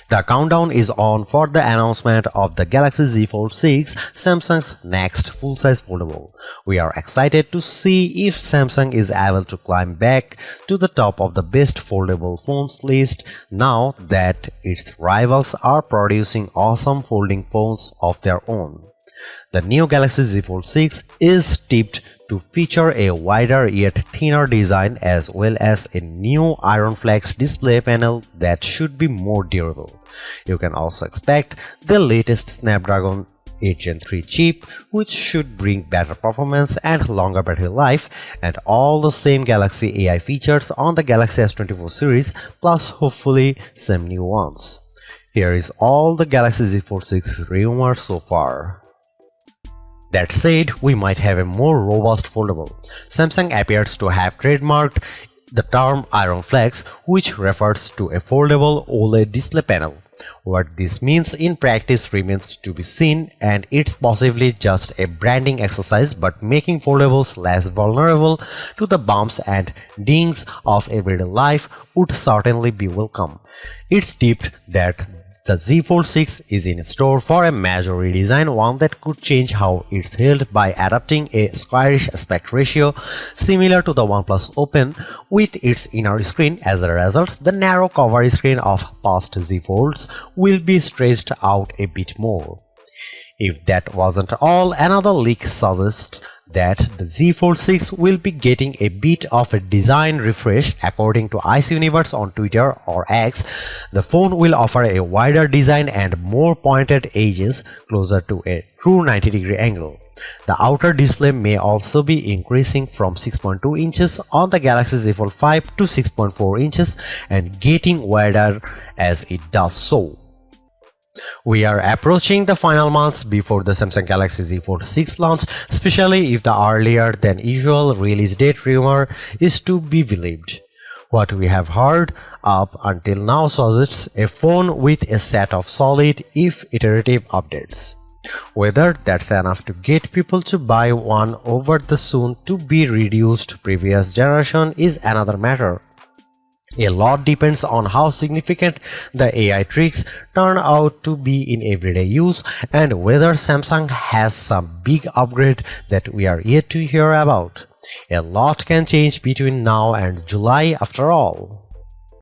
The countdown is on for the announcement of the Galaxy Z Fold 6, Samsung's next full-size foldable. We are excited to see if Samsung is able to climb back to the top of the best foldable phones list now that its rivals are producing awesome folding phones of their own. The new Galaxy Z Fold 6 is tipped to feature a wider yet thinner design as well as a new Iron Flex display panel that should be more durable. You can also expect the latest Snapdragon 8 Gen 3 chip, which should bring better performance and longer battery life, and all the same Galaxy AI features on the Galaxy S24 series, plus hopefully some new ones. Here is all the Galaxy Z Fold 6 rumors so far. That said, we might have a more robust foldable. Samsung appears to have trademarked the term Iron Flex, which refers to a foldable OLED display panel. What this means in practice remains to be seen, and it's possibly just a branding exercise, but making foldables less vulnerable to the bumps and dings of everyday life would certainly be welcome. It's tipped that the Z Fold 6 is in store for a major redesign, one that could change how it's held by adopting a squarish aspect ratio similar to the OnePlus Open with its inner screen. As a result, the narrow cover screen of past Z Folds will be stretched out a bit more. If that wasn't all, another leak suggests that the Z Fold 6 will be getting a bit of a design refresh. According to Ice Universe on Twitter or X, the phone will offer a wider design and more pointed edges closer to a true 90-degree angle. The outer display may also be increasing from 6.2 inches on the Galaxy Z Fold 5 to 6.4 inches and getting wider as it does so. We are approaching the final months before the Samsung Galaxy Z Fold 6 launch, especially if the earlier than usual release date rumor is to be believed. What we have heard up until now suggests a phone with a set of solid, if iterative, updates. Whether that's enough to get people to buy one over the soon to be reduced previous generation is another matter. A lot depends on how significant the AI tricks turn out to be in everyday use and whether Samsung has some big upgrade that we are yet to hear about. A lot can change between now and July after all.